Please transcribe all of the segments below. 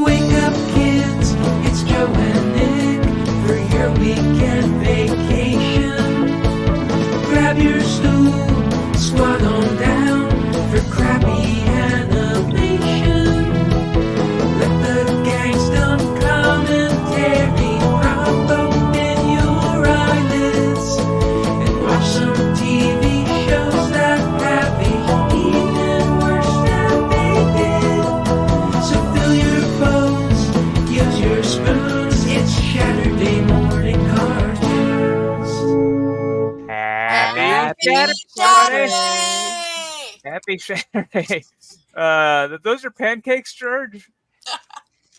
Wake up, kids, it's Joe and Nick for your weekend vacation. Grab your stool, squat on down for crappy animation. Let the gangsta commentary prop open your eyelids and watch some TV shows that have it even worse than they did. So fill your bowls, use your spoons. It's Shaturday morning cartoons. Happy Saturday! Happy Saturday. Those are pancakes, George?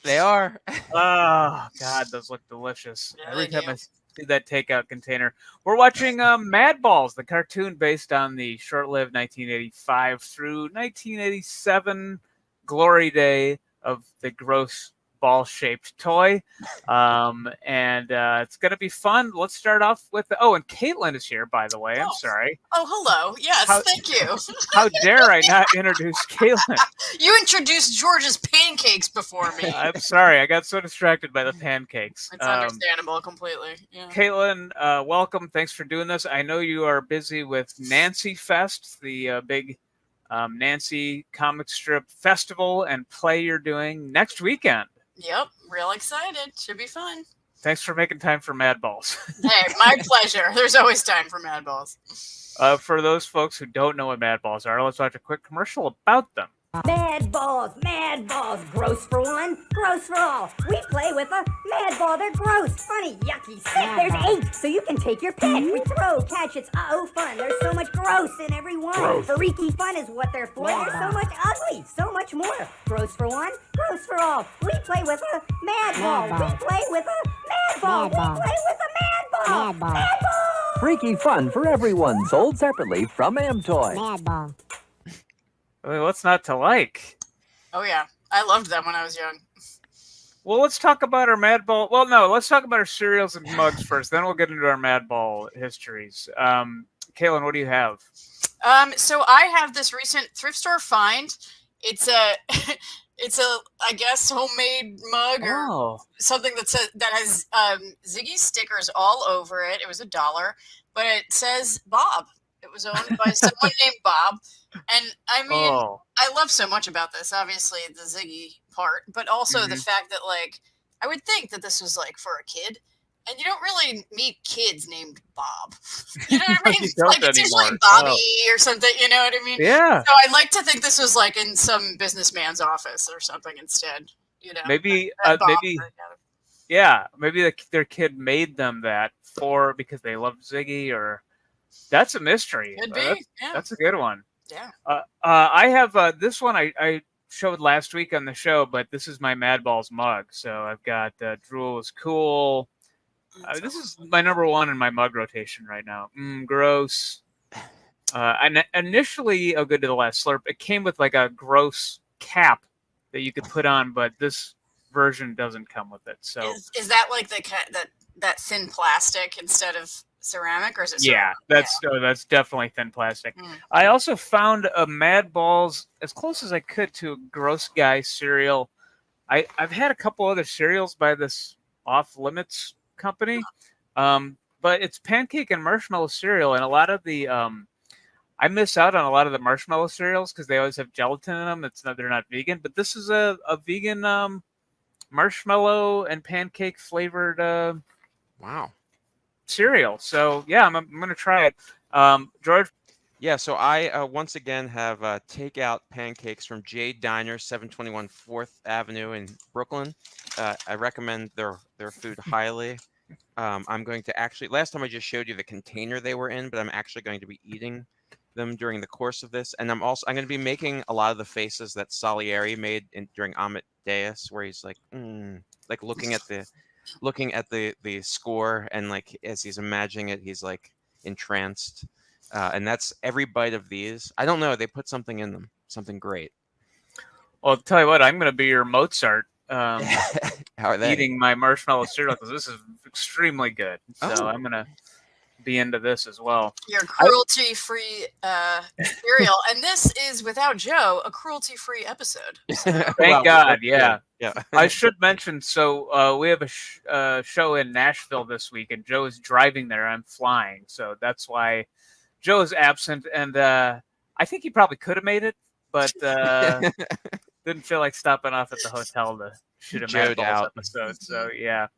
They are. Oh, God, those look delicious. Yeah, Every they time do. I see that takeout container. We're watching Madballs, the cartoon based on the short-lived 1985 through 1987 glory day of the gross ball-shaped toy. And it's going to be fun. Let's start off with... and Caitlin is here, by the way. I'm sorry. Oh, hello. Yes, thank you. How dare I not introduce Caitlin? You introduced George's pancakes before me. I'm sorry. I got so distracted by the pancakes. It's understandable completely. Yeah. Caitlin, welcome. Thanks for doing this. I know you are busy with Nancy Fest, the big Nancy comic strip festival and play you're doing next weekend. Yep, real excited. Should be fun. Thanks for making time for Madballs. Hey, my pleasure. There's always time for Madballs. For those folks who don't know what Madballs are, let's watch a quick commercial about them. Madballs, gross for one, gross for all. We play with a Madball, they're gross, funny, yucky, sick. There's 8, so you can take your pick. We throw, catch, it's fun. There's so much gross in every one. Freaky fun is what they're for. There's so much ugly, so much more. Gross for one, gross for all. We play with a Madball. We play with a Madball. We play with a Madball. Madball. Freaky fun for everyone, sold separately from Amtoy. Madball. I mean, what's not to like? Oh, yeah. I loved them when I was young. Well, let's talk about our Madball. Well, no, let's talk about our cereals and mugs first. Then we'll get into our Madball histories. Caitlin, what do you have? So I have this recent thrift store find. It's a, I guess, homemade mug or something that has Ziggy stickers all over it. It was $1, but it says Bob. It was owned by someone named Bob. And I mean, I love so much about this, obviously the Ziggy part, but also the fact that, like, I would think that this was like for a kid, and you don't really meet kids named Bob. You know what I mean? Like, it's usually Bobby or something, you know what I mean? Yeah. So I'd like to think this was like in some businessman's office or something instead, you know? Maybe, maybe their kid made them that because they love Ziggy, or that's a mystery. Could be. That's a good one. Yeah. I have this one I showed last week on the show, but this is my Madballs mug. So I've got Drool is Cool. This is my number one in my mug rotation right now. Gross. And initially, good to the last slurp, it came with like a gross cap that you could put on, but this version doesn't come with it. So is that like that thin plastic instead of ceramic, or is it ceramic? That's definitely thin plastic. I also found a Madballs as close as I could to a gross guy cereal. I've had a couple other cereals by this Off Limits company, but it's pancake and marshmallow cereal, and a lot of the I miss out on a lot of the marshmallow cereals because they always have gelatin in them. They're not vegan, but this is a vegan marshmallow and pancake flavored Wow. cereal. So yeah, I'm gonna try it. George? Yeah, so I once again have takeout pancakes from Jade Diner, 721 4th Avenue in Brooklyn. I recommend their food highly. I'm going to actually, last time I just showed you the container they were in, but I'm actually going to be eating them during the course of this. And I'm going to be making a lot of the faces that Salieri made during Amadeus, where he's like looking at the score, and like as he's imagining it, he's like entranced. And that's every bite of these. I don't know. They put something in them, something great. Well, I'll tell you what, I'm going to be your Mozart. How are they? Eating my marshmallow cereal because this is extremely good. So I'm going to be into this as well. Your cruelty-free cereal, and this is, without Joe, a cruelty-free episode. Thank God, yeah. Yeah. I should mention, so we have a show in Nashville this week, and Joe is driving there. I'm flying, so that's why Joe is absent, and I think he probably could have made it, but didn't feel like stopping off at the hotel to shoot a Madballs episode. So yeah.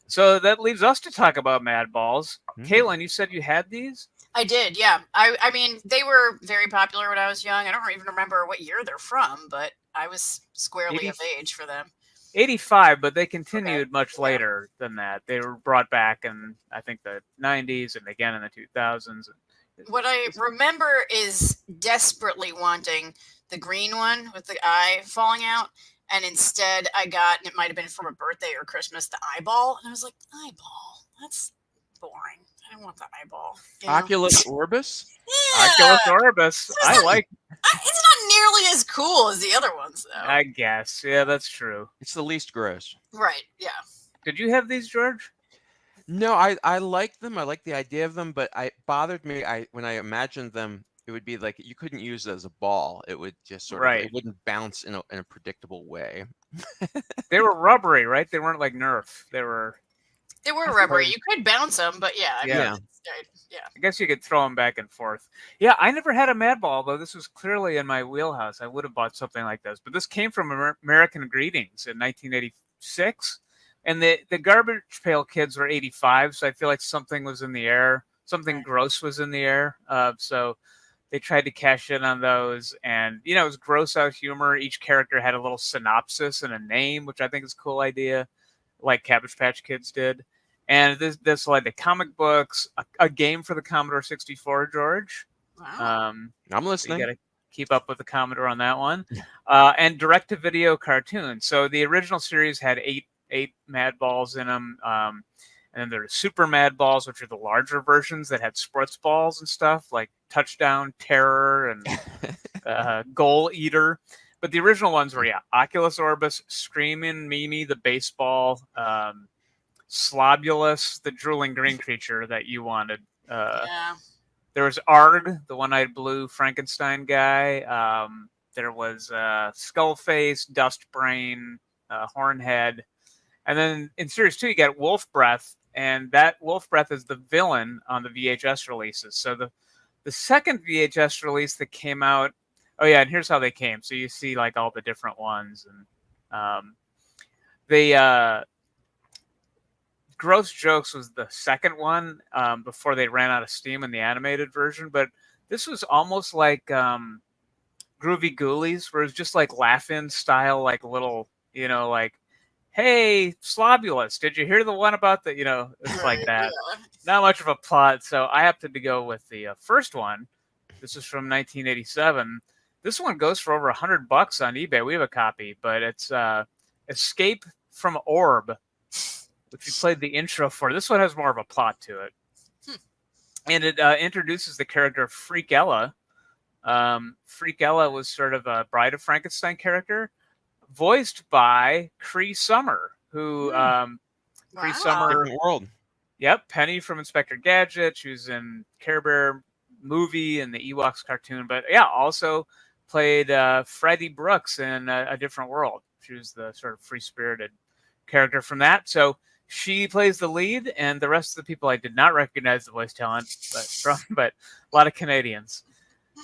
So that leaves us to talk about Madballs. Caitlin, you said you had these? I did, yeah. I mean, they were very popular when I was young. I don't even remember what year they're from, but I was squarely of age for them. 85, but they continued much later than that. They were brought back in, I think, the 90s and again in the 2000s. What I remember is desperately wanting the green one with the eye falling out. And instead I got, and it might have been from a birthday or Christmas, the eyeball. And I was like, eyeball? That's boring. I don't want the eyeball. You know? Oculus Orbis? Yeah. Oculus Orbis. I like. It's not nearly as cool as the other ones, though. I guess. Yeah, that's true. It's the least gross. Right, yeah. Did you have these, George? No, I like them. I like the idea of them, but it bothered me. When I imagined them, it would be like you couldn't use it as a ball. It would just sort of, it wouldn't bounce in a predictable way. They were rubbery, right? They weren't like Nerf. They were rubbery. You could bounce them, but yeah. I guess you could throw them back and forth. Yeah, I never had a Madball, though. This was clearly in my wheelhouse. I would have bought something like this. But this came from American Greetings in 1986. And the Garbage Pail Kids were 85, so I feel like something was in the air. Something gross was in the air. So they tried to cash in on those. And, it was gross out humor. Each character had a little synopsis and a name, which I think is a cool idea, like Cabbage Patch Kids did. And this led to comic books, a game for the Commodore 64, George. Wow. I'm listening. You got to keep up with the Commodore on that one. And direct-to-video cartoons. So the original series had eight Madballs in them. And then there's Super Madballs, which are the larger versions that had sports balls and stuff, like Touchdown, Terror, and Goal Eater. But the original ones were, Oculus Orbis, Screamin' Mimi, the baseball, Slobulus, the drooling green creature that you wanted. There was Arg, the one-eyed blue Frankenstein guy. There was Skullface, Dustbrain, Hornhead. And then in Series 2, you got Wolf Breath, and that Wolf Breath is the villain on the VHS releases. So the second VHS release that came out, and here's how they came. So you see like all the different ones, and Gross Jokes was the second one before they ran out of steam in the animated version. But this was almost like Groovy Ghoulies, where it was just like laugh-in style, like little, like, hey, Slobulus, did you hear the one about the, it's like that. Not much of a plot. So I happened to go with the first one. This is from 1987. This one goes for over $100 on eBay. We have a copy, but it's Escape from Orb, which we played the intro for. This one has more of a plot to it. And it introduces the character of Freak Ella. Freak Ella was sort of a Bride of Frankenstein character, voiced by Cree Summer, who Cree Summer. Different world. Yep, Penny from Inspector Gadget. She was in Care Bear movie and the Ewoks cartoon, but also played Freddie Brooks in A Different World. She was the sort of free-spirited character from that. So she plays the lead, and the rest of the people I did not recognize the voice talent, but a lot of Canadians.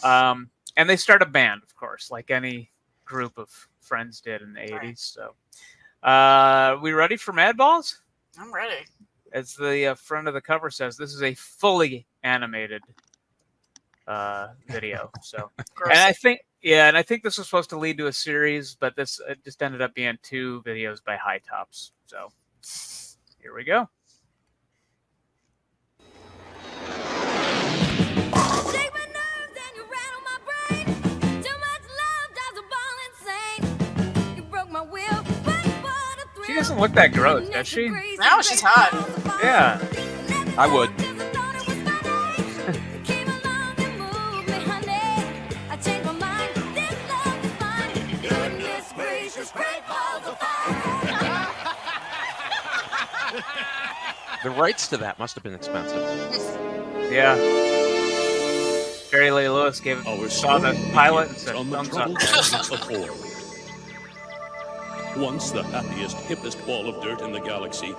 And they start a band, of course, like any group of friends did in the 80s. So, we ready for Madballs? I'm ready. As the front of the cover says, this is a fully animated video. So, and I think this was supposed to lead to a series, but this just ended up being 2 videos by High Tops. So, here we go. She doesn't look that gross, does she? No, she's hot. Yeah. I would. The rights to that must have been expensive. Yeah. Jerry Lee Lewis saw the pilot and said, on the thumbs up. troubled planets of Orb. Once the happiest, hippest ball of dirt in the galaxy,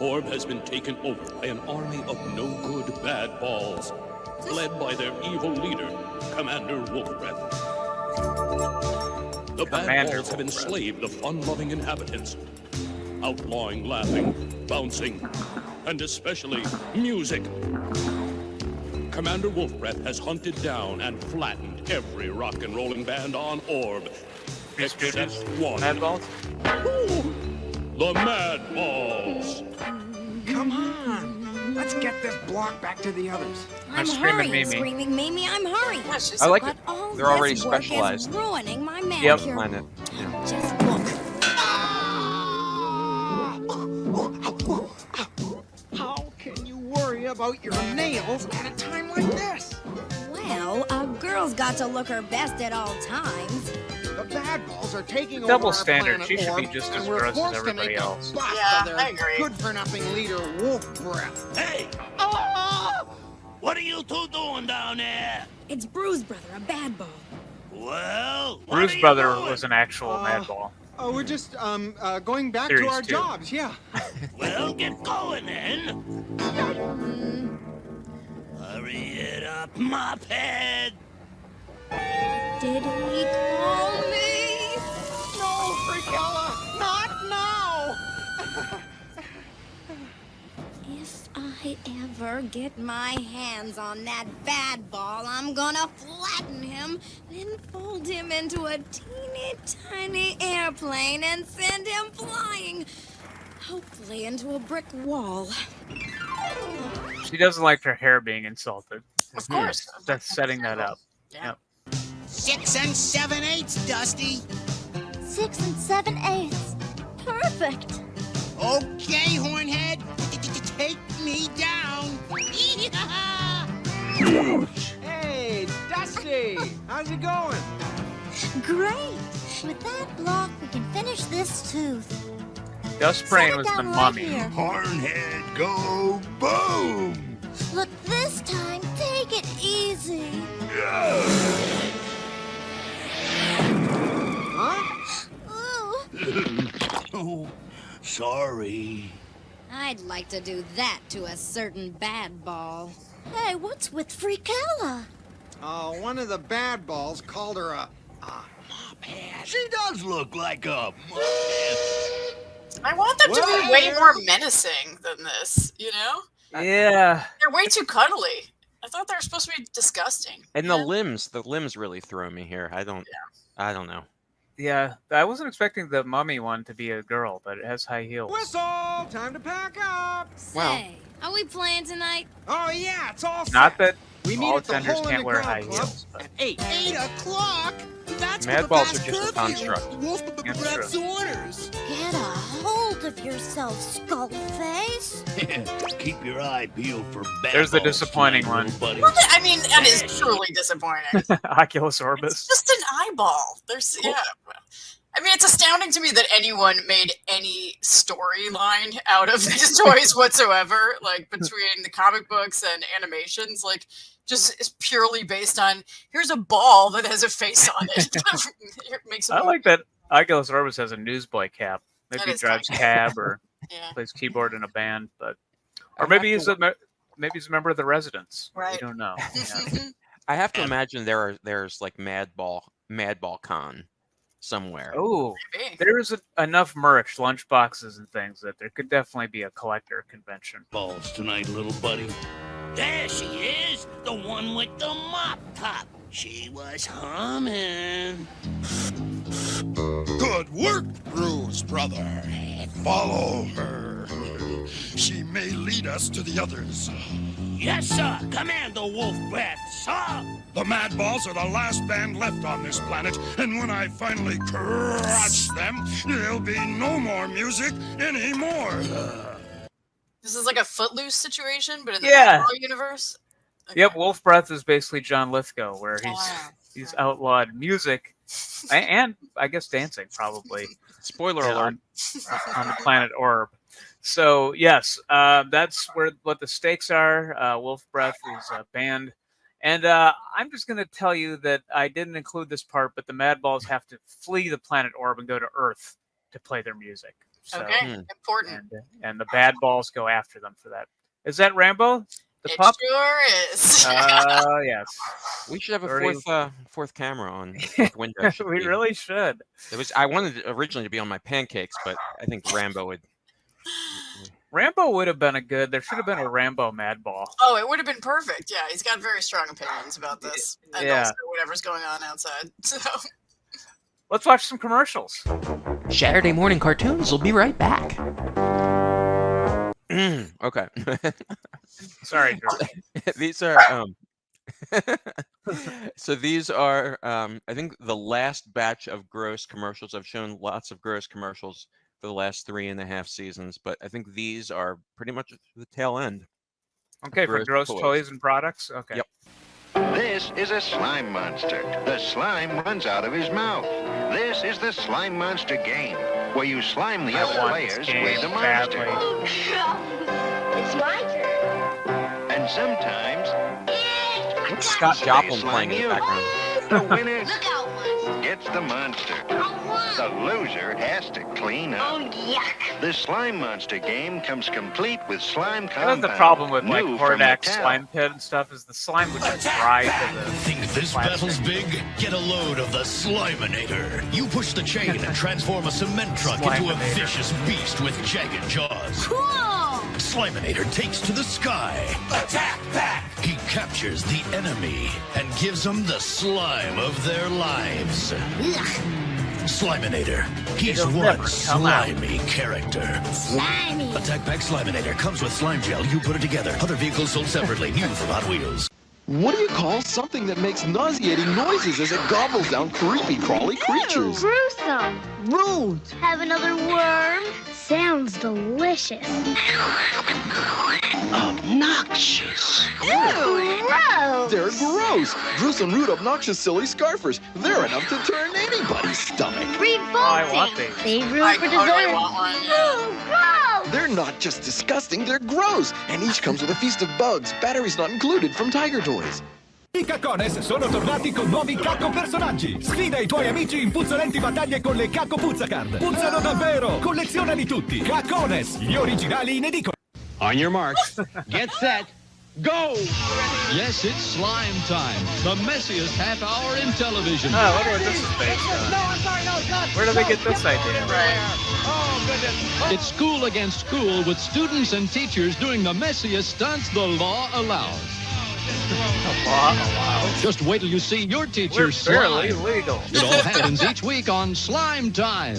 Orb has been taken over by an army of no-good bad balls, led by their evil leader, Commander Wolfbreath. The bad balls have enslaved the fun-loving inhabitants, outlawing laughing, bouncing, and especially music. Commander Wolfbreath has hunted down and flattened every rock and rolling band on Orb, except one. Madballs? The Madballs. Come on, let's get this block back to the others. I'm screaming Mimi. Screaming Mimi, I'm hurrying. I like it. But all They're already this work is specialized. ruining my Yep. manicure. Planet. Yeah. Just look. How can you worry about your nails at a time like this? Well, a girl's got to look her best at all times. The bad balls are taking over Double our standard. planet She should be Orb, just and as we're gross as forced to everybody make a else. bust Yeah, of their I agree. good-for-nothing leader, Wolfbreath. Hey! What are you two doing down there? It's Bruce Brother, a bad ball. Well, what Bruce are you Brother doing? was an actual Madball. Oh, we're just going back Series to our 2. jobs. Yeah. Well, get going then. Hurry it up, Mophead. Did he call me? No, Freakella, not now. If I ever get my hands on that bad ball, I'm gonna flatten him, then fold him into a teeny tiny airplane and send him flying. Hopefully into a brick wall. She doesn't like her hair being insulted. Of course. That's setting that up. Yeah. 6 7/8, Dusty. 6 7/8. Perfect. Okay, Hornhead, take me down. Hey, Dusty, how's it going? Great. With that block, we can finish this tooth. Dust Brain was the mummy. Hornhead, go boom! Look, this time, take it easy. Huh? Ooh. Oh, sorry. I'd like to do that to a certain bad ball. Hey, what's with Freakella? One of the bad balls called her a Man, she does look like a muppet. I want them to be way more menacing than this, you know? Yeah. They're way too cuddly. I thought they were supposed to be disgusting. And the limbs really throw me here. I don't know. Yeah. I wasn't expecting the mummy one to be a girl, but it has high heels. whistle. Time to pack up. Wow. Hey, are we playing tonight? Oh yeah, it's all set. Not that we meet all at the tenders Hole in can't the wear Ground high Club heels. But at 8. 8 o'clock? That's Madballs are just a construct. Wolfbreath's orders. Get a hold of yourself, Skullface. Keep your eye peeled for bad There's the balls disappointing tonight, one. little buddy. Well, I mean, that is truly disappointing. Oculus Orbis. It's just an eyeball. Yeah. I mean, it's astounding to me that anyone made any storyline out of these toys whatsoever, like between the comic books and animations. Like, just is purely based on here's a ball that has a face on it. It makes I like that Oculus Orbis has a newsboy cap. Maybe That he is drives kinda cab or Yeah. plays keyboard in a band, but or maybe he's a member of the Residents. Right. We don't know. Yeah. I have to imagine there's like Madball Con somewhere. Oh, Maybe. there is enough merch, lunch boxes, and things that there could definitely be a collector convention. Balls tonight, little buddy. There she is, the one with the mop top. She was humming. Good work, Bruce, brother. Follow her. She may lead us to the others. Yes, sir, Commander Wolfbreath, sir. The Madballs are the last band left on this planet, and when I finally crush them, there'll be no more music anymore. This is like a Footloose situation, but in the Yeah. Madball universe. Okay. Yep, Wolf Breath is basically John Lithgow, where he's outlawed music and I guess dancing probably. Spoiler Yeah, alert. on the planet Orb. So yes, that's what the stakes are. Wolf Breath is banned, and I'm just going to tell you that I didn't include this part, but the Madballs have to flee the planet orb and go to Earth to play their music. So, Okay, important. And the bad balls go after them for that. Is that Rambo? The It pup? sure is. Yes. We should have a fourth camera on. Fourth window We really should. I wanted it originally to be on my pancakes, but I think Rambo would. Rambo would have been there should have been a Rambo Madball. Oh, it would have been perfect. Yeah, he's got very strong opinions about this, and also whatever's going on outside. So let's watch some commercials. Saturday morning cartoons will be right back. Okay. Sorry, George. These are so these are I think the last batch of gross commercials. I've shown lots of gross commercials for the last 3.5 seasons, but I think these are pretty much the tail end. Okay, for gross toys and products. Okay. Yep. This is a slime monster. The slime runs out of his mouth. This is the Slime Monster game, where you slime the other players with the monster. It's my turn. And sometimes Scott Joplin playing in the background. the winner gets the monster. The loser has to clean up. Oh, yuck. The Slime Monster game comes complete with slime That's compound. the problem with like new from Hordak Mattel. Slime Pit and stuff is the slime would just dry to the Think this battle's big? Get a load of the Sliminator. You push the chain and transform a cement truck into a vicious beast with jagged jaws. Cool. Sliminator takes to the sky. Attack pack! He captures the enemy and gives them the slime of their lives. Sliminator. He's one slimy character. Slimy. Attack Pack Sliminator comes with slime gel. You put it together. Other vehicles sold separately. New from Hot Wheels. What do you call something that makes nauseating noises as it gobbles down creepy crawly creatures? Gruesome. Rude. Have another worm? Sounds delicious. Obnoxious. Ew, gross. They're gross. Gruesome, rude, obnoxious, silly scarfers. They're enough to turn anybody's stomach. Revolting. I want these. They room for dessert. want one. Ew, gross. They're not just disgusting, they're gross. And each comes with a feast of bugs, batteries not included, from Tiger Toys. I Caccones sono tornati con nuovi Cacco personaggi. Sfida i tuoi amici in puzzolenti battaglie con le Cacco Puzzacard. Puzzano davvero! Collezionali tutti! Caccones, gli originali in edicola. On your marks, get set, go! Yes, it's slime time. The messiest half hour in television. Oh, I wonder what this is based on. No, I'm sorry, no, it's not. Where do they get this idea? Oh, goodness. It's school against school with students and teachers doing the messiest stunts the law allows. The law allows? Just wait till you see your teacher We're fairly slime. legal. It all happens each week on Slime Time.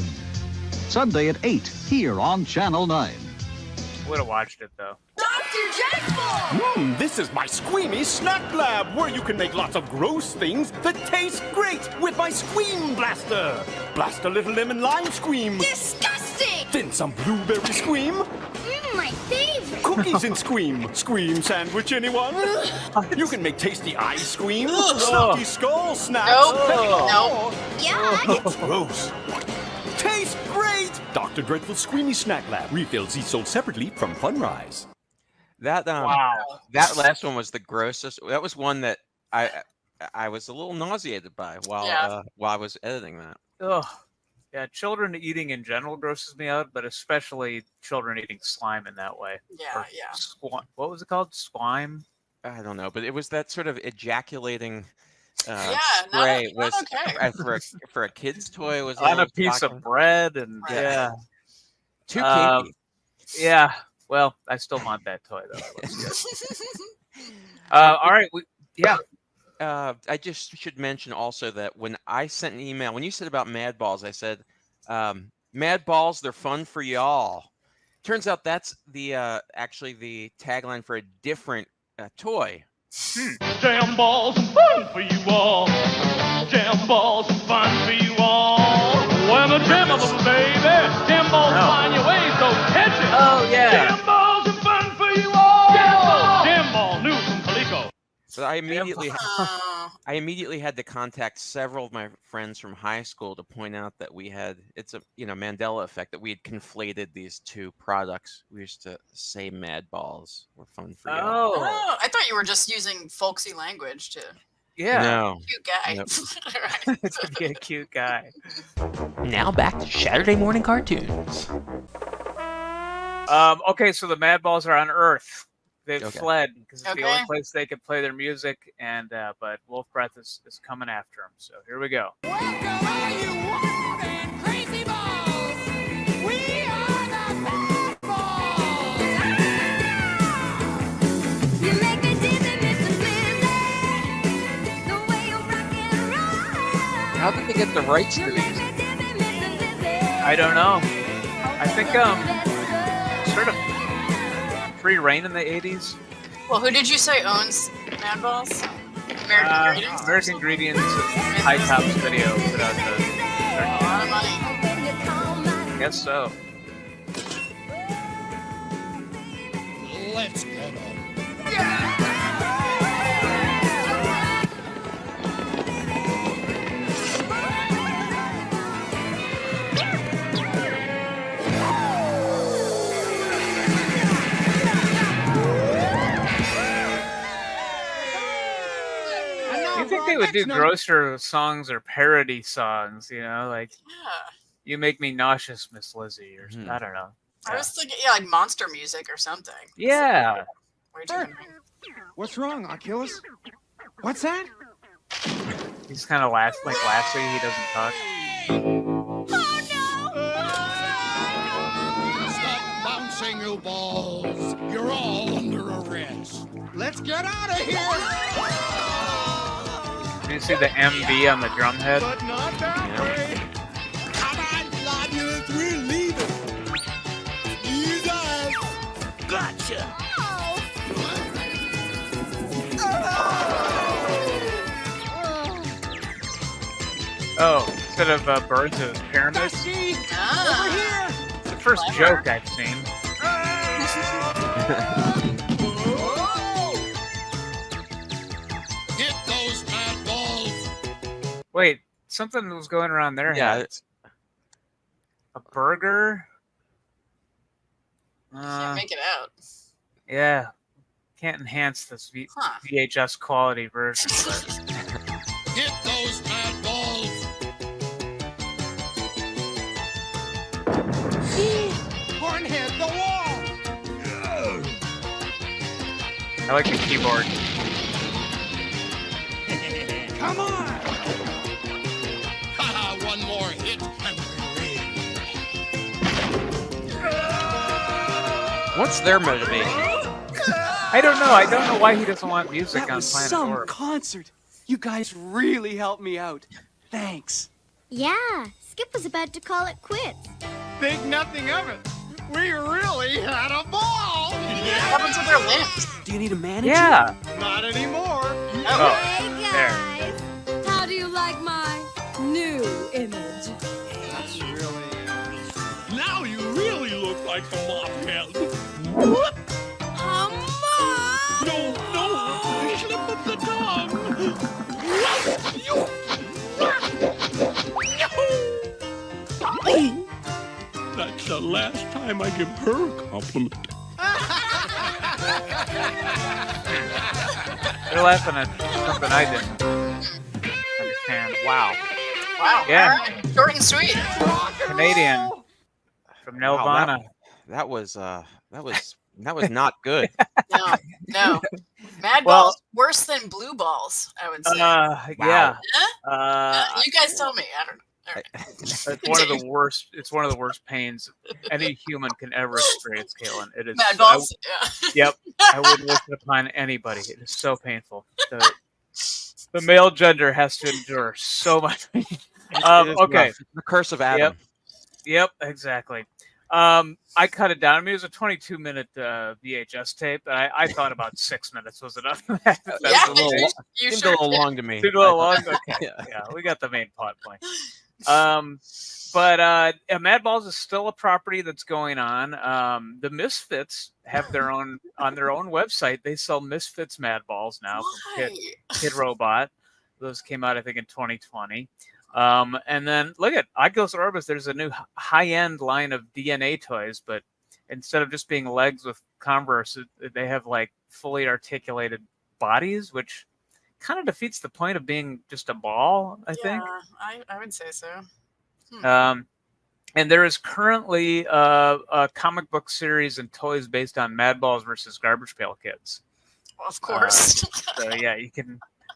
Sunday at 8, here on Channel 9. Would have watched it though. This is my Squeamy Snack Lab, where you can make lots of gross things that taste great with my Squeam Blaster. Blast a little lemon lime Squeam. Disgusting. Then some blueberry Squeam. My favorite. Cookies and Squeam. Squeam sandwich, anyone? You can make tasty ice Squeam. Ugh. Snarky skull snacks. Nope. Yuck. It's gross. Tastes great! Dr. Dreadful Squeamy Snack Lab. Refills each sold separately from Funrise. That that last one was the grossest. That was one that I was a little nauseated by while I was editing that. Ugh. Yeah, children eating in general grosses me out, but especially children eating slime in that way. Yeah, yeah. What was it called? Slime? I don't know, but it was that sort of ejaculating Yeah, spray not was okay. for a kid's toy was On a little piece shocking. of bread and Yeah. Too Um, kinky. Yeah. Well, I still want that toy though. It looks good. All right. I just should mention also that when I sent an email, when you said about Madballs, I said, Madballs, they're fun for y'all. Turns out that's the actually the tagline for a different toy. Jam balls and fun for you all. Jam balls and fun for you all. When a jam of them, baby. Jam balls find your ways, so catch it. Oh, yeah. Jam balls and fun for you all. Jam ball new from Coleco. So I immediately, I immediately had to contact several of my friends from high school to point out that it's a Mandela effect, that we had conflated these two products. We used to say Madballs were fun for y'all. Oh, I thought you were just using folksy language to. Yeah. No. Cute guy. Nope. To be a cute guy. Now back to Saturday morning cartoons. Okay, so the Madballs are on Earth. They've Okay. fled because it's the only Okay. place they could play their music, and but Wolf Breath is coming after them. So here we go. How did they get the rights to these? I don't know. I think sort of free reign in the 80s. Well, who did you say owns Madballs? American Greetings? American Greetings and High Tops Video put out A lot of money. Guess so. Let's get on. You think they would do grosser songs or parody songs? Like "You Make Me Nauseous, Miss Lizzie," or I don't know. I was thinking, like monster music or something. Yeah. Way too many. What's wrong, Oculus? What's that? He's kind of Lassie. He doesn't talk. Stop bouncing, you balls. You're all under arrest. Let's get out of here! Can you see the MB on the drum head? But not that way. Come on, Globulus, we're leaving. Jesus! Gotcha! Oh, instead of birds, it was pyramids. Dusty! Ah. Over here! It's the first joke I've seen. Get those mad balls! Wait, something was going around their Yeah, heads. A burger? Can't make it out. Yeah. Can't enhance this VHS quality version. Get those mad balls! Hornhead, the wall! I like the keyboard. Come on! Haha, one more hit and we're in. What's their motivation? I don't know. I don't know why he doesn't want music That on was Planet some Orb. concert. You guys really helped me out. Thanks. Yeah, Skip was about to call it quits. Think nothing of it. We really had a ball! What happened to their limbs? Do you need a manager? Yeah. Not anymore. Oh, Hey there. guys, how do you like my new image? That's really... Now you really look like a mophead. Mom! No, slip of the tongue. That's the last time I give her a compliment. They're laughing at something I didn't understand. Wow. Wow. Yeah. All right. Short and sweet. Canadian from Nelvana. That was not good. No. Madballs Well- worse than blue balls, I would say. Yeah. You guys tell me. I don't know. All right. It's one of the worst. It's one of the worst pains any human can ever experience, Caitlin. It is. Madballs. Yep. I wouldn't wish it upon anybody. It is so painful. The male gender has to endure so much. It is Okay. rough. The curse of Adam. Yep. Exactly. I cut it down. I mean, it was a 22-minute VHS tape. I thought about 6 minutes was enough. That's a Yeah, little, you seemed sure a little did. long to me. Seemed a little long? Okay. Yeah. Yeah, we got the main plot point. But Madballs is still a property that's going on. The Misfits have their own on their own website. They sell Misfits Madballs now from Kid Robot. Those came out, I think, in 2020. And then look at Oculus Orbis. There's a new high-end line of DNA toys, but instead of just being legs with Converse, they have like fully articulated bodies, which kind of defeats the point of being just a ball, I think. I would say so. And there is currently a comic book series and toys based on Madballs versus Garbage Pail Kids. Well, of course. So yeah,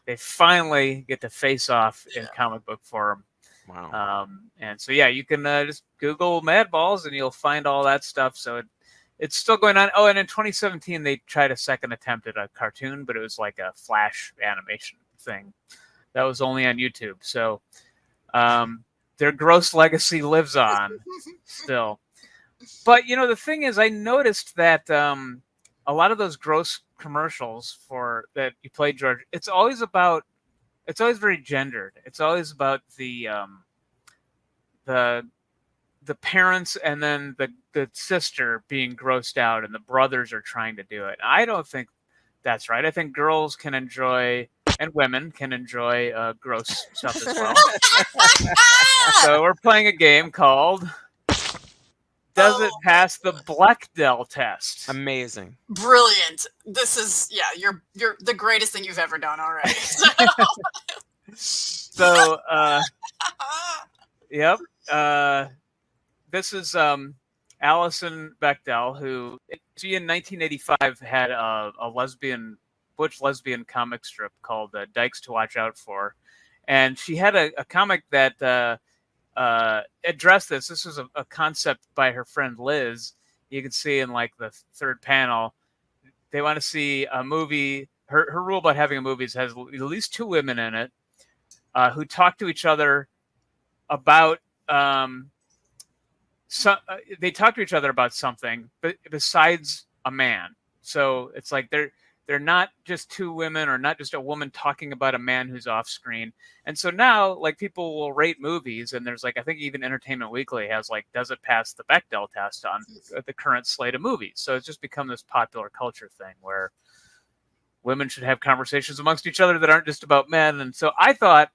they finally get to face off in comic book form. Wow. And so yeah, you can just Google Madballs and you'll find all that stuff. So it's still going on. Oh, and in 2017 they tried a second attempt at a cartoon, but it was like a Flash animation thing that was only on YouTube. So their gross legacy lives on still. But you know, the thing is, I noticed that a lot of those gross commercials that you played, George, it's always very gendered. It's always about the parents and then the sister being grossed out and the brothers are trying to do it. I don't think that's right. I think girls can enjoy and women can enjoy gross stuff as well. So we're playing a game called Does It Pass the Bechdel Test? Amazing. Brilliant. This is you're the greatest thing you've ever done already. So yep. This is Alison Bechdel, who she in 1985 had a butch lesbian comic strip called Dykes to Watch Out For. And she had a comic that addressed this. This was a concept by her friend Liz. You can see in like the third panel, they want to see a movie. Her rule about having a movie has at least two women in it who talk to each other about they talk to each other about something, but besides a man. So it's like they're not just two women or not just a woman talking about a man who's off screen. And so now, like, people will rate movies, and there's like, I think even Entertainment Weekly has like, does it pass the Bechdel test on the current slate of movies? So it's just become this popular culture thing where women should have conversations amongst each other that aren't just about men. And so I thought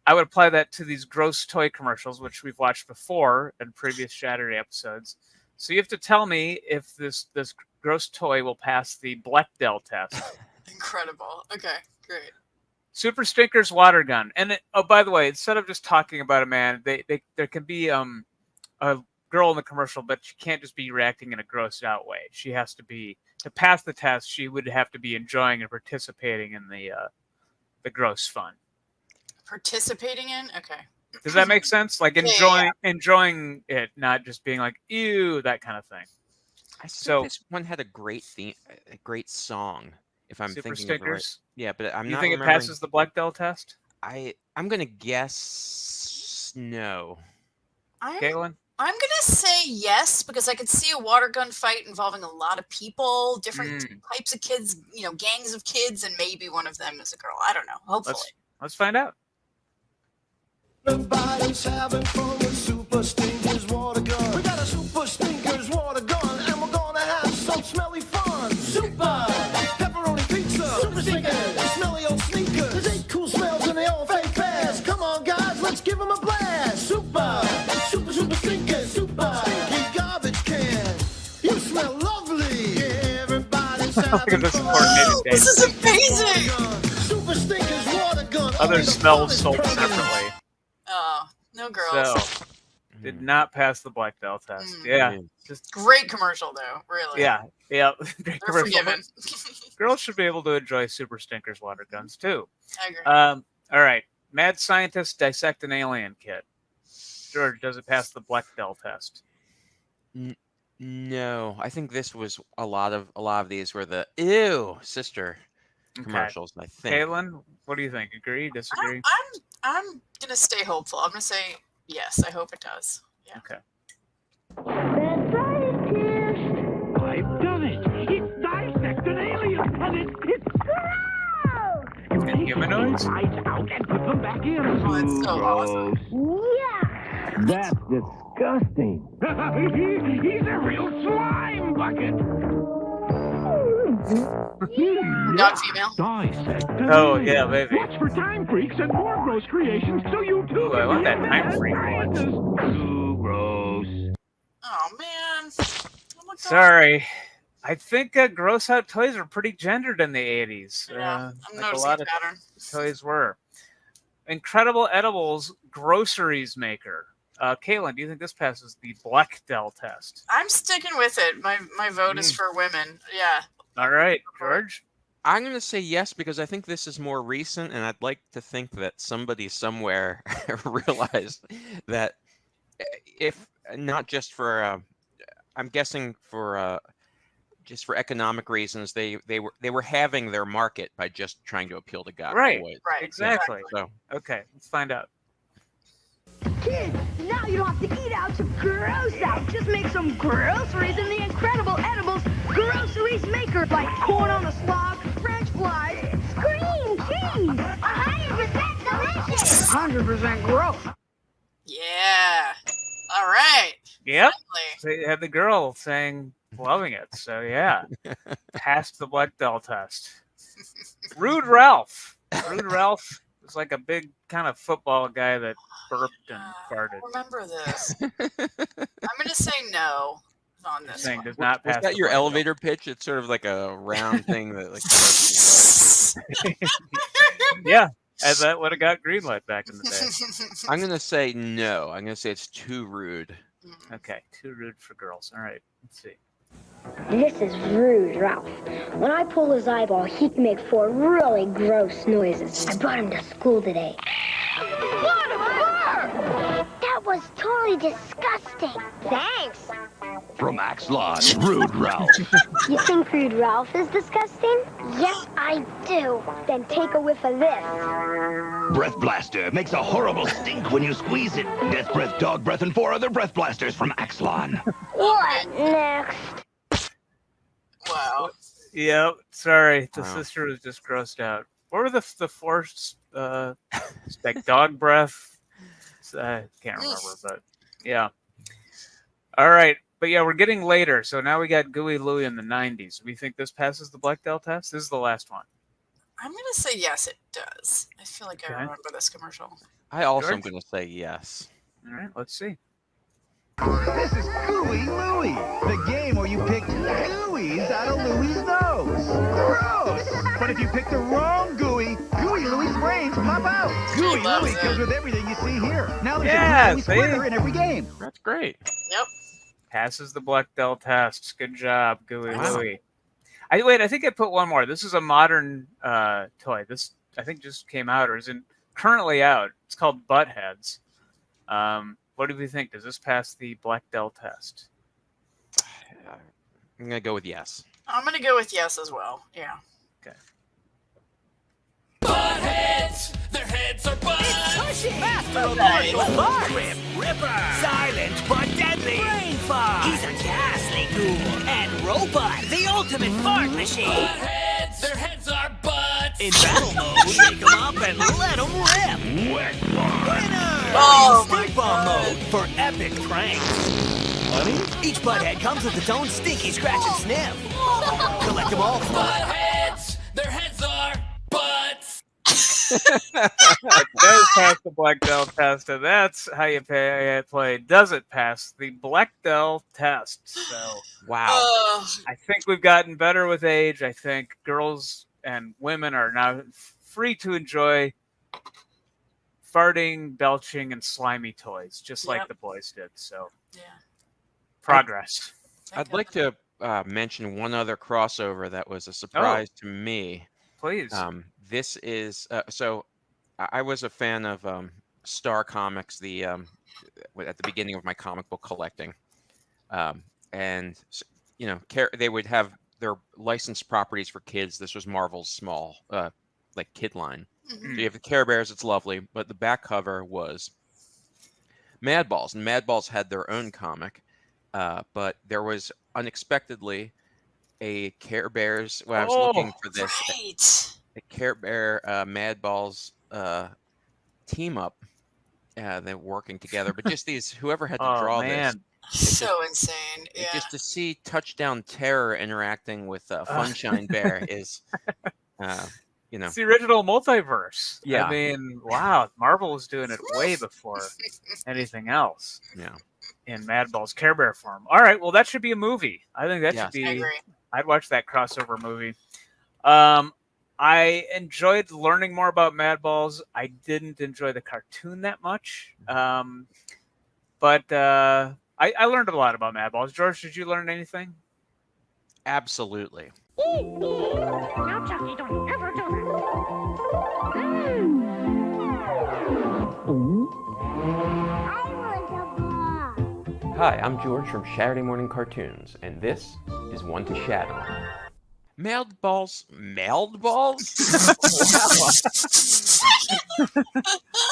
I would apply that to these gross toy commercials, which we've watched before in previous Shaturday episodes. So you have to tell me if this gross toy will pass the Bechdel test. Incredible. Okay, great. Super Stinker's water gun. And by the way, instead of just talking about a man, there can be a girl in the commercial, but she can't just be reacting in a grossed out way. She has to to pass the test, she would have to be enjoying and participating in the gross fun. Participating in? Okay. Does that make sense? Like enjoying it, not just being like, ew, that kind of thing. I think this one had a great theme, a great song. If I'm Super thinking Stinkers? of it right. Yeah, but I'm you not. think it passes the Bechdel test? I'm gonna guess no. Caitlin? I'm gonna say yes, because I could see a water gun fight involving a lot of people, different types of kids, gangs of kids, and maybe one of them is a girl. I don't know. Hopefully. Let's find out. Everybody's having fun with Super Stinkers water gun. We got a Super Stinkers water gun, and we're gonna have some smelly fun. Super pepperoni pizza, Super Stinkers, smelly old sneakers. There's 8 cool smells and they all fake fast. Come on, guys, let's give them a blast. Super Stinkers, super stinky garbage can. You smell lovely. Yeah, everybody's having fun. This is amazing. Super Stinkers water gun. Other smells sold separately. Oh, no girls. So, did not pass the Bechdel test. Yeah. Just great commercial, though, really. Yeah. Great They're forgiven. Girls should be able to enjoy Super Stinkers water guns, too. I agree. All right. Mad scientists dissect an alien kit. George, does it pass the Bechdel test? No. I think this was a lot of these were the ew sister commercials, I think. Caitlin, what do you think? Agree? Disagree? I'm gonna stay hopeful. I'm gonna say yes. I hope it does. Yeah. Okay. I've done it. It's dissect an alien, and it's The humanoids? out and put them back in. Oh, it's so awesome. Yeah. That's disgusting. He's a real slime bucket. Dog female. Oh, yeah, maybe. Watch for time freaks and more gross creations so you too Ooh, I want that time freak one. Too gross. Oh, man. Sorry. I think gross out toys were pretty gendered in the 80s. Yeah, I'm like a noticing lot a of pattern. toys were. Incredible Edibles groceries maker. Caitlin, do you think this passes the Bechdel test? I'm sticking with it. My vote is for women. Yeah. All right, George? I'm going to say yes because I think this is more recent, and I'd like to think that somebody somewhere realized that if not just for, I'm guessing for just for economic reasons, they were having their market by just trying to appeal to guys. Right, boys. exactly. Yeah, so. Okay, let's find out. Kids, now you don't have to eat out to gross out. Just make some groceries in the Incredible Edibles Groceries Maker, like corn on the slog, French fries, cream cheese, 100% delicious, 100% gross. Yeah. All right. Yep. So you had the girl saying loving it. So yeah, passed the Bechdel test. Rude Ralph. Rude Ralph was like a big kind of football guy that burped and farted. Remember this. I'm going to say no on this Saying one. does not pass. Was that the your Bechdel. elevator pitch? It's sort of like a round thing that like. Yeah, and that would have got greenlit back in the day. I'm gonna say no. I'm gonna say it's too rude. Okay, too rude for girls. All right, let's see. This is Rude Ralph. When I pull his eyeball, he can make 4 really gross noises. I brought him to school today. What a fur! That was totally disgusting. Thanks. From Axelon, Rude Ralph. You think Rude Ralph is disgusting? Yes, I do. Then take a whiff of this. Breath Blaster makes a horrible stink when you squeeze it. Death Breath, Dog Breath, and 4 other Breath Blasters from Axelon. What next? Wow. Yep. Sorry, the sister was just grossed out. What were the 4 like dog breath? I can't remember, but yeah. All right, but yeah, we're getting later, so now we got Gooey Louie in the 90s. We think this passes the Bechdel test? This is the last one. I'm going to say yes, it does. I feel like I remember this commercial. I also am George? gonna say yes. All right, let's see. This is Gooey Louie, the game where you pick gooeys out of Louie's nose. Gross! But if you pick the wrong gooey, Gooey Louie's brains pop out. Gooey Louie comes with everything you see here. Now there's a Gooey square in every game. That's great. Yep. Passes the Bechdel test. Good job, Gooey Louie. I think I put one more. This is a modern toy. This I think just came out or is currently out. It's called Buttheads. What do we think? Does this pass the Bechdel test? I'm gonna go with yes. I'm going to go with yes as well. Yeah. Okay. Buttheads! Their heads are butts! Master of martial arts! Rip Ripper! Silent but deadly! Brain fart! He's a ghastly ghoul! And Robot, the ultimate fart machine! Buttheads! Their heads are butts! In battle mode, shake 'em up and let 'em rip! Wet fart! Winner! Oh In stink bomb mode for epic pranks! Each butthead comes with its own stinky scratch and sniff! Collect them all! Buttheads! Their heads are butts! It does pass the Bechdel test, and that's how you play. Does it pass the Bechdel test? So, wow. I think we've gotten better with age. I think girls and women are now free to enjoy farting, belching, and slimy toys, just like the boys did. So, progress. I'd like to mention one other crossover that was a surprise to me. Please. This is so. I was a fan of Star Comics. The at the beginning of my comic book collecting, and you know, they would have their licensed properties for kids. This was Marvel's small, like kid line. So you have the Care Bears. It's lovely, but the back cover was Madballs, and Madballs had their own comic, but there was unexpectedly a Care Bears. When I was looking for this, a Care Bear Madballs team up. They're working together, but just these whoever had to draw this So insane. Yeah. Just to see Touchdown Terror interacting with Funshine Bear is, It's the original multiverse. Yeah. I mean, wow, Marvel was doing it way before anything else. Yeah. In Madballs Care Bear form. All right, well, that should be a movie. I think that should be. I agree. I'd watch that crossover movie. I enjoyed learning more about Madballs. I didn't enjoy the cartoon that much, but I learned a lot about Madballs. George, did you learn anything? Absolutely. Now, Chucky, don't ever do Hi, I'm George from Saturday Morning Cartoons, and this is One to Shadow. Mailed balls?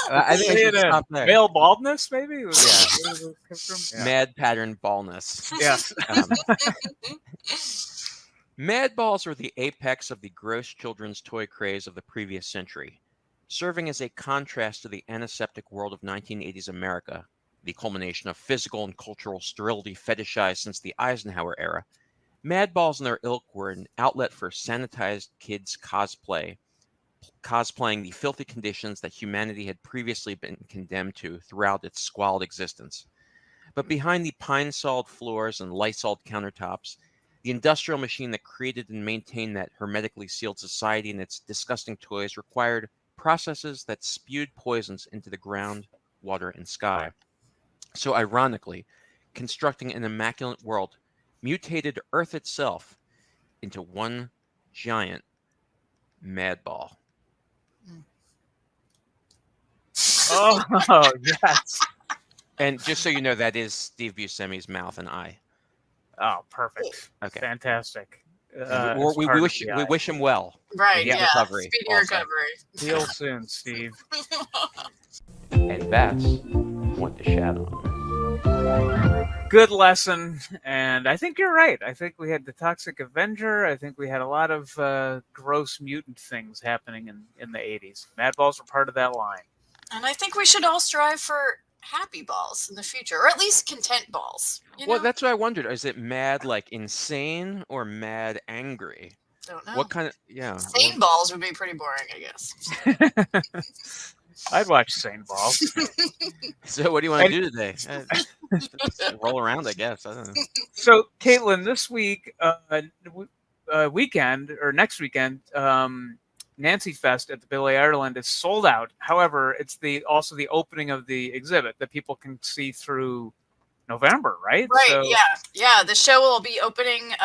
I think I should stop there. Male baldness, maybe? Yeah. Mad pattern baldness. Yes. Mad balls were the apex of the gross children's toy craze of the previous century, serving as a contrast to the antiseptic world of 1980s America, the culmination of physical and cultural sterility fetishized since the Eisenhower era. Madballs and their ilk were an outlet for sanitized kids cosplaying the filthy conditions that humanity had previously been condemned to throughout its squalid existence. But behind the pine-soled floors and Lysol countertops, the industrial machine that created and maintained that hermetically sealed society and its disgusting toys required processes that spewed poisons into the ground, water, and sky. So ironically, constructing an immaculate world mutated Earth itself into one giant madball. Oh, yes. And just so you know, that is Steve Buscemi's mouth and eye. Oh, perfect. Okay. Fantastic. We wish him well. Right, Yeah. Recovery Speedy also. recovery. Heal soon, Steve. And that's One to Shadow. Good lesson, and I think you're right. I think we had the Toxic Avenger. I think we had a lot of gross mutant things happening in the 80s. Madballs were part of that line. And I think we should all strive for happy balls in the future, or at least content balls. Well, that's what I wondered. Is it mad like insane or mad angry? Don't know. What kind of Sane balls would be pretty boring, I guess. I'd watch Sane Balls. So what do you want to do today? Just roll around, I guess. I don't know. So, Caitlin, this week, next weekend, Nancy Fest at the Billy Ireland is sold out. However, it's also the opening of the exhibit that people can see through November, right? Right. So, Yeah. The show will be opening.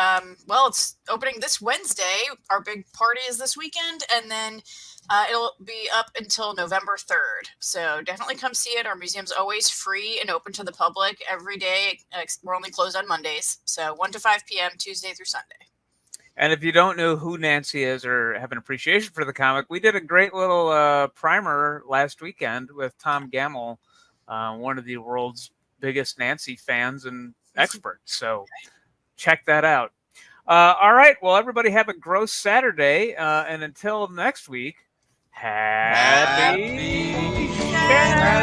It's opening this Wednesday. Our big party is this weekend, and then it'll be up until November 3rd. So definitely come see it. Our museum's always free and open to the public every day. We're only closed on Mondays, so 1 to 5 p.m. Tuesday through Sunday. And if you don't know who Nancy is or have an appreciation for the comic, we did a great little primer last weekend with Tom Gamble, one of the world's biggest Nancy fans and experts. So check that out. All right. Well, everybody have a gross Saturday. And until next week, happy Saturday.